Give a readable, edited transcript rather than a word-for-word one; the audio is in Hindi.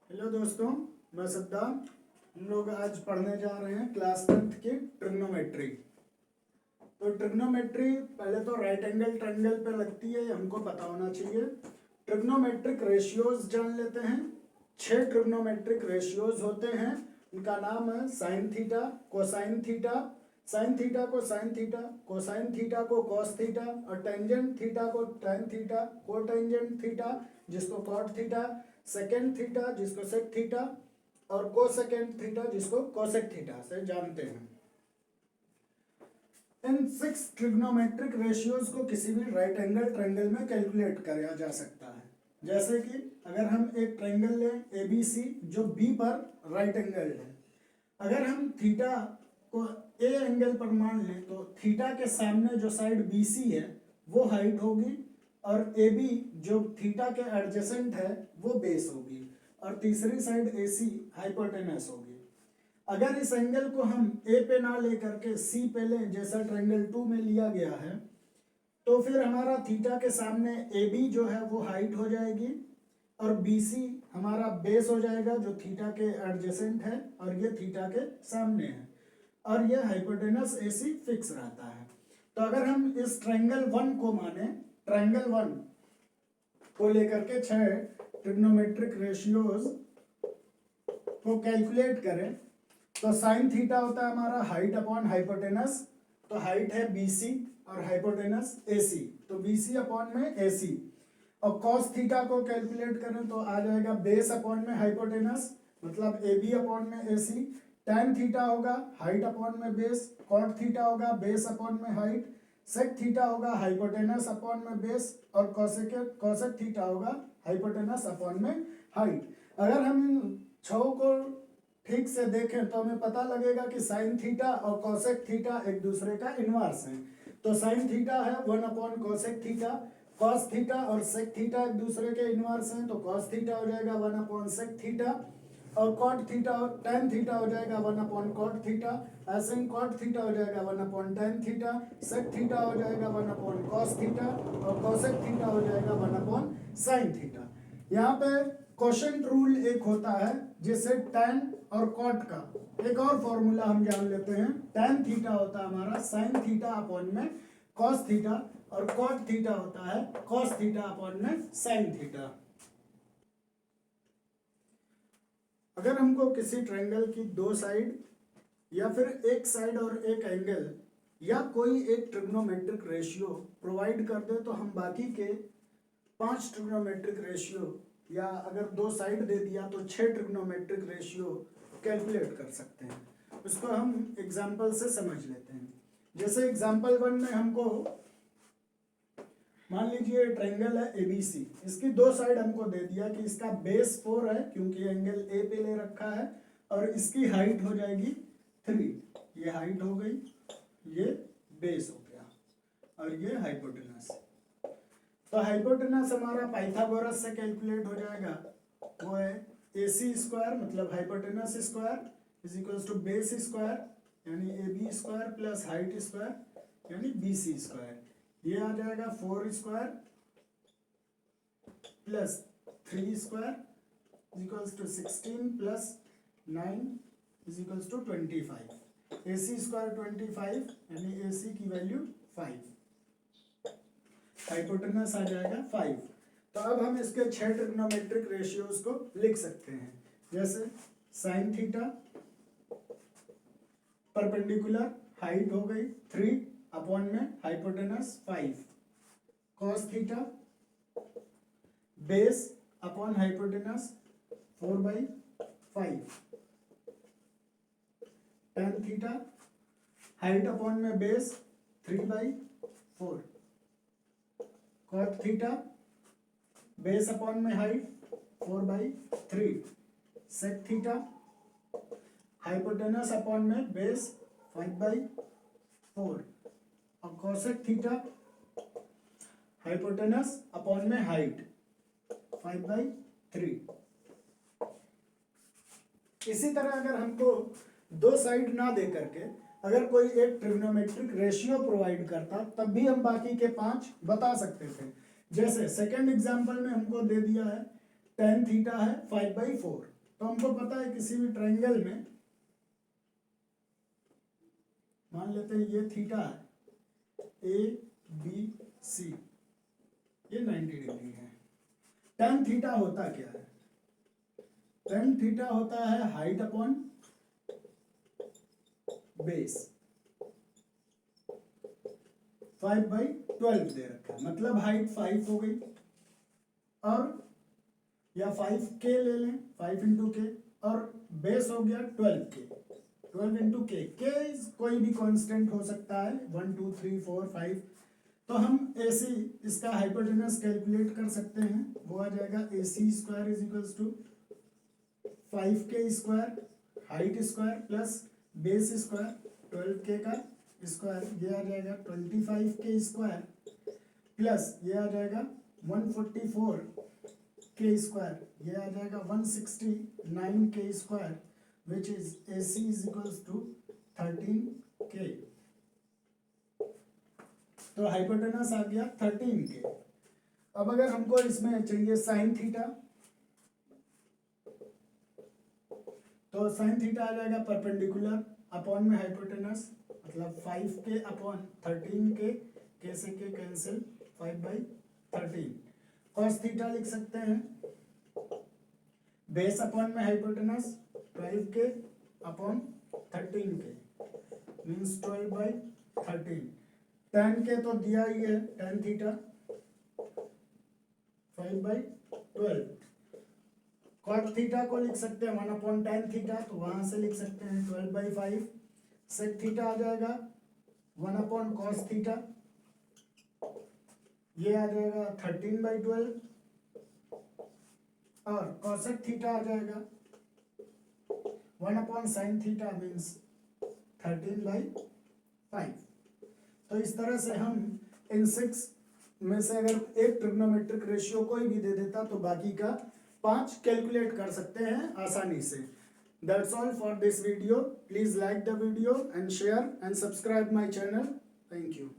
हेलो दोस्तों, मैं सद्दाम। हम लोग आज पढ़ने जा रहे हैं क्लास 10th की ट्रिग्नोमेट्री। तो ट्रिग्नोमेट्री पहले तो राइट एंगल ट्रायंगल पे लगती है, ये हमको पता होना चाहिए। ट्रिग्नोमेट्रिक रेशियोज जान लेते हैं। 6 ट्रिग्नोमेट्रिक रेशियोज होते हैं। उनका नाम है sine theta, cosine theta, sine theta को साइन थीटा, कोसाइन थीटा को कॉस थीटा, और टेंजेंट थीटा को टैन थीटा, कोटेंजेंट थीटा जिसको कॉट थीटा, सेकेंड थीटा जिसको सेक थीटा, और कोसेकेंड थीटा जिसको कोसेक थीटा से जानते हैं। इन 6 ट्रिग्नोमेट्रिक रेशियोज को किसी भी राइट एंगल ट्रायंगल में कैलकुलेट किया जा सकता है। जैसे कि अगर हम एक ट्रायंगल लें ABC जो B पर राइट एंगल है, अगर हम थीटा को A एंगल पर मान लें तो थीटा के सामने जो साइड BC है वो हाइट होगी, और AB जो थीटा के एडजेसेंट है वो बेस होगी, और तीसरी साइड AC हाइपोटेनस होगी। अगर इस एंगल को हम A पे ना लेकर के C पे लें जैसा ट्रायंगल 2 में लिया गया है, तो फिर हमारा थीटा के सामने AB जो है वो हाइट हो जाएगी, और BC हमारा बेस हो जाएगा जो थीटा के एडजेसेंट है, और ये थीटा के सामने है, और ये हाइपोटेनस AC फिक्स रहता है। तो अगर हम इस ट्रायंगल 1 को माने, ट्रायंगल 1 को लेकर के 6 ट्रिग्नोमेट्रिक रेशियोज को कैलकुलेट करें तो साइन थीटा होता है हमारा हाइट अपॉन हाइपोटेनस। तो हाइट है BC और हाइपोटेनस AC, तो BC अपॉन में AC। और कॉस थीटा को कैलकुलेट करें तो आ जाएगा बेस अपॉन में हाइपोटेनस, मतलब AB अपॉन में AC। टैन थीटा होगा हाइट अपॉन में बेस, कॉट थीटा होगा बेस अपॉन में हाइट, सेक थीटा होगा हाइपोटेनस अपॉन में बेस, और कोसेक थीटा होगा हाइपोटेनस अपॉन में हाइट। अगर हम इन 6 को ठीक से देखें तो हमें पता लगेगा कि साइन थीटा और कोसेक थीटा एक दूसरे का इनवर्स है। तो साइन थीटा है 1 upon cosec theta, cos theta और सेक थीटा एक दूसरे के इनवर्स हैं, तो कॉस थीटा हो जाएगा 1 अपॉन सेक थीटा, और कॉट थीटा और टैन थीटा हो जाएगा 1 अपॉन कॉट थीटा, ऐसे ही कॉट थीटा हो जाएगा 1 upon tan theta, sec theta हो जाएगा 1 अपॉन कॉस थीटा, और कोसेक थीटा हो जाएगा 1 अपॉन साइन थीटा। यहाँ पे क्वोशिएंट रूल एक होता है जिससे टैन और कॉट का एक और फॉर्मूला हम जान लेते हैं। टैन थीटा होता है हमारा साइन थीटा अपॉन में कॉस थीटा, और कॉट थीटा होता है कॉस थीटा अपॉन में साइन थीटा। अगर हमको किसी ट्रायंगल की 2 साइड या फिर एक साइड और एक एंगल या कोई एक ट्रिग्नोमेट्रिक रेशियो प्रोवाइड कर दे तो हम बाकी के 5 ट्रिग्नोमेट्रिक रेशियो, या अगर 2 साइड दे दिया तो 6 ट्रिग्नोमेट्रिक रेशियो कैलकुलेट कर सकते हैं। उसको हम एग्जाम्पल से समझ लेते हैं। जैसे एग्जाम्पल 1 में हमको मान लीजिए ट्रायंगल है ABC, इसकी 2 साइड हमको दे दिया कि इसका बेस 4 है क्योंकि एंगल A पे ले रखा है, और इसकी हाइट हो जाएगी 3। ये हाइट हो गई, ये बेस हो गया, और ये हाइपोटेनस। तो हाइपोटेनस हमारा पाइथागोरस से कैलकुलेट हो जाएगा, वो है AC स्क्वायर मतलब hypotenuse square is equals to base square यानी AB square plus height square यानी BC स्क्वायर। ये आ जाएगा 4 square plus 3 square is equals to 16 plus 9 is equals to 25। AC square 25 यानी AC की वैल्यू 5, हाइपोटेनस आ जाएगा 5। तो अब हम इसके 6 ट्रिग्नोमेट्रिक रेशियोज को लिख सकते हैं। जैसे साइन थीटा परपेंडिकुलर हाइट हो गई 3 अपॉन में hypotenuse 5, cos theta base upon hypotenuse 4/5, tan theta height upon में base 3/4, cot theta base upon में height 4/3, sec theta hypotenuse upon में बेस 5/4, और कोसेक थीटा हाइपोटेनस अपॉन में हाइट 5/3। इसी तरह अगर हमको 2 साइड ना दे करके अगर कोई एक ट्रिग्नोमेट्रिक रेशियो प्रोवाइड करता तब भी हम बाकी के 5 बता सकते थे। जैसे सेकंड एग्जांपल में हमको दे दिया है tan थीटा है 5/4, तो हमको पता है किसी भी ट्रायंगल में, मान लेते हैं ये थीटा है, ए बी सी, ये 90 डिग्री है। tan थीटा होता क्या है? tan थीटा होता है हाइट अपॉन बेस। 5/12 दे रखा है, मतलब हाइट 5 हो गई, और या 5k ले लें, 5 इंटू के, और बेस हो गया 12k, 12 इंटू के कोई भी कांस्टेंट हो सकता है, 1 2 3 4 5। तो हम AC इसका हाइपोटेनस कैलकुलेट कर सकते हैं, वो आ जाएगा AC square is equals to 5k square height square plus base square 12k का स्क्वायर, ये आ जाएगा 25k स्क्वायर प्लस ये आ जाएगा 144k स्क्वायर, ये आ जाएगा 169k square, which is AC is equals to 13k। तो हाइपोटेनस आ गया 13k। अब अगर हमको इसमें चाहिए साइन थीटा, तो साइन थीटा आ जाएगा परपेंडिकुलर अपॉन में हाइपोटेनस, मतलब 5k अपॉन 13k, k से k कैंसिल, 5/13। कॉस थीटा लिख सकते हैं, बेस अपॉन में hypotenuse 12k upon 13k means 12/13। tan k तो दिया ही है, tan थीटा 5/12। कॉट थीटा को लिख सकते हैं 1 अपॉन tan थीटा, तो वहां से लिख सकते हैं 12/5। सेक थीटा आ जाएगा 1 अपॉन कॉस थीटा, ये आ जाएगा 13/12, और कॉसेक थीटा आ जाएगा 1 अपॉन साइन थीटा मीन्स 13/5। तो इस तरह से हम इन 6 में से अगर एक ट्रिग्नोमेट्रिक रेशियो कोई भी दे देता तो बाकी का 5 कैलकुलेट कर सकते हैं आसानी से। That's all for this video. Please like the video and share and subscribe my channel. Thank you.